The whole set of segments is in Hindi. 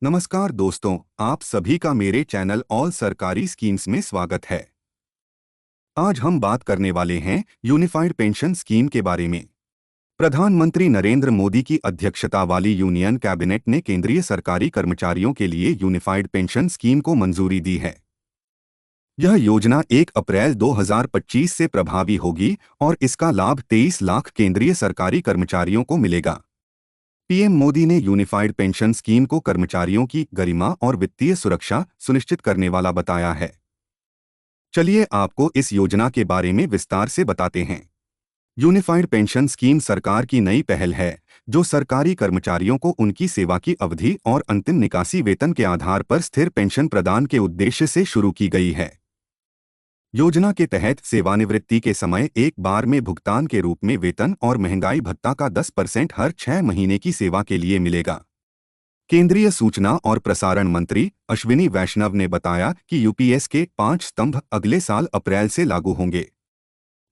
नमस्कार दोस्तों, आप सभी का मेरे चैनल ऑल सरकारी स्कीम्स में स्वागत है। आज हम बात करने वाले हैं यूनिफाइड पेंशन स्कीम के बारे में। प्रधानमंत्री नरेंद्र मोदी की अध्यक्षता वाली यूनियन कैबिनेट ने केंद्रीय सरकारी कर्मचारियों के लिए यूनिफाइड पेंशन स्कीम को मंजूरी दी है। यह योजना 1 अप्रैल 2025 से प्रभावी होगी और इसका लाभ 23 लाख केंद्रीय सरकारी कर्मचारियों को मिलेगा। पीएम मोदी ने यूनिफाइड पेंशन स्कीम को कर्मचारियों की गरिमा और वित्तीय सुरक्षा सुनिश्चित करने वाला बताया है। चलिए आपको इस योजना के बारे में विस्तार से बताते हैं। यूनिफाइड पेंशन स्कीम सरकार की नई पहल है, जो सरकारी कर्मचारियों को उनकी सेवा की अवधि और अंतिम निकासी वेतन के आधार पर स्थिर पेंशन प्रदान के उद्देश्य से शुरू की गई है। योजना के तहत सेवानिवृत्ति के समय एक बार में भुगतान के रूप में वेतन और महंगाई भत्ता का 10% हर 6 महीने की सेवा के लिए मिलेगा। केंद्रीय सूचना और प्रसारण मंत्री अश्विनी वैष्णव ने बताया कि यूपीएस के 5 स्तंभ अगले साल अप्रैल से लागू होंगे।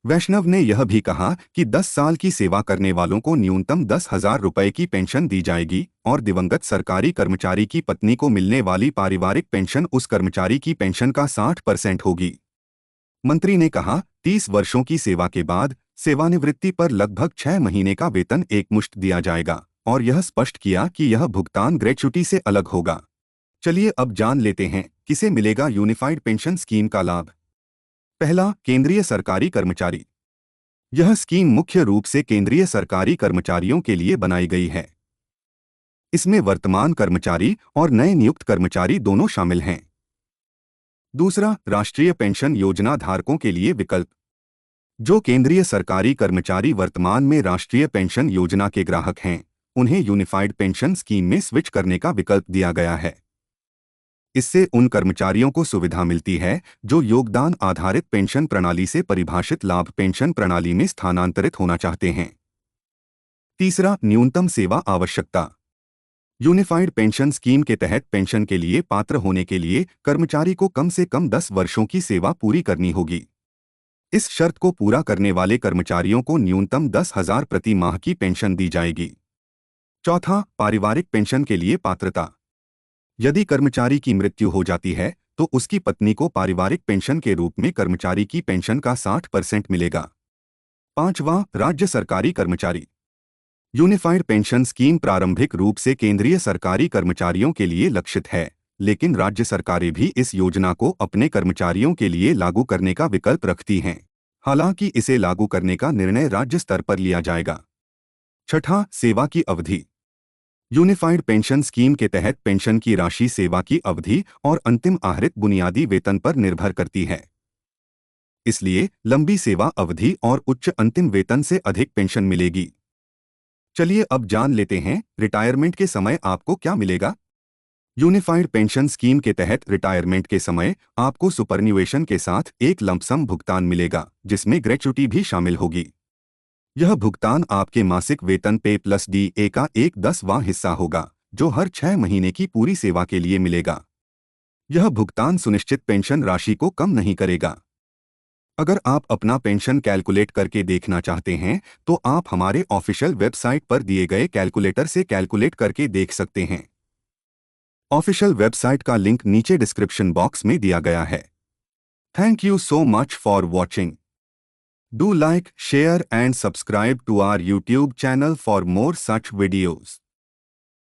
वैष्णव ने यह भी कहा कि 10 साल की सेवा करने वालों को न्यूनतम 10,000 रुपये की पेंशन दी जाएगी और दिवंगत सरकारी कर्मचारी की पत्नी को मिलने वाली पारिवारिक पेंशन उस कर्मचारी की पेंशन का 60% होगी। मंत्री ने कहा, 30 वर्षों की सेवा के बाद सेवानिवृत्ति पर लगभग 6 महीने का वेतन एकमुश्त दिया जाएगा और यह स्पष्ट किया कि यह भुगतान ग्रेच्युटी से अलग होगा। चलिए अब जान लेते हैं किसे मिलेगा यूनिफाइड पेंशन स्कीम का लाभ। पहला, केंद्रीय सरकारी कर्मचारी। यह स्कीम मुख्य रूप से केंद्रीय सरकारी कर्मचारियों के लिए बनाई गई है। इसमें वर्तमान कर्मचारी और नए नियुक्त कर्मचारी दोनों शामिल हैं। दूसरा, राष्ट्रीय पेंशन योजना धारकों के लिए विकल्प। जो केंद्रीय सरकारी कर्मचारी वर्तमान में राष्ट्रीय पेंशन योजना के ग्राहक हैं, उन्हें यूनिफाइड पेंशन स्कीम में स्विच करने का विकल्प दिया गया है। इससे उन कर्मचारियों को सुविधा मिलती है जो योगदान आधारित पेंशन प्रणाली से परिभाषित लाभ पेंशन प्रणाली में स्थानांतरित होना चाहते हैं। तीसरा, न्यूनतम सेवा आवश्यकता। यूनिफाइड पेंशन स्कीम के तहत पेंशन के लिए पात्र होने के लिए कर्मचारी को कम से कम 10 वर्षों की सेवा पूरी करनी होगी। इस शर्त को पूरा करने वाले कर्मचारियों को न्यूनतम 10,000 प्रति माह की पेंशन दी जाएगी। चौथा, पारिवारिक पेंशन के लिए पात्रता। यदि कर्मचारी की मृत्यु हो जाती है तो उसकी पत्नी को पारिवारिक पेंशन के रूप में कर्मचारी की पेंशन का 60% मिलेगा। पांचवां, राज्य सरकारी कर्मचारी। यूनिफाइड पेंशन स्कीम प्रारंभिक रूप से केंद्रीय सरकारी कर्मचारियों के लिए लक्षित है, लेकिन राज्य सरकारें भी इस योजना को अपने कर्मचारियों के लिए लागू करने का विकल्प रखती हैं। हालांकि इसे लागू करने का निर्णय राज्य स्तर पर लिया जाएगा। छठा, सेवा की अवधि। यूनिफाइड पेंशन स्कीम के तहत पेंशन की राशि सेवा की अवधि और अंतिम आहरित बुनियादी वेतन पर निर्भर करती है। इसलिए लंबी सेवा अवधि और उच्च अंतिम वेतन से अधिक पेंशन मिलेगी। चलिए अब जान लेते हैं रिटायरमेंट के समय आपको क्या मिलेगा। यूनिफाइड पेंशन स्कीम के तहत रिटायरमेंट के समय आपको सुपरन्यूएशन के साथ एक लंपसम भुगतान मिलेगा, जिसमें ग्रेच्युटी भी शामिल होगी। यह भुगतान आपके मासिक वेतन पे प्लस DA का 1/10वां हिस्सा होगा, जो हर 6 महीने की पूरी सेवा के लिए मिलेगा। यह भुगतान सुनिश्चित पेंशन राशि को कम नहीं करेगा। अगर आप अपना पेंशन कैलकुलेट करके देखना चाहते हैं तो आप हमारे ऑफिशियल वेबसाइट पर दिए गए कैलकुलेटर से कैलकुलेट करके देख सकते हैं। ऑफिशियल वेबसाइट का लिंक नीचे डिस्क्रिप्शन बॉक्स में दिया गया है। Thank you so much for watching. Do like, share and subscribe to our YouTube channel for more such videos.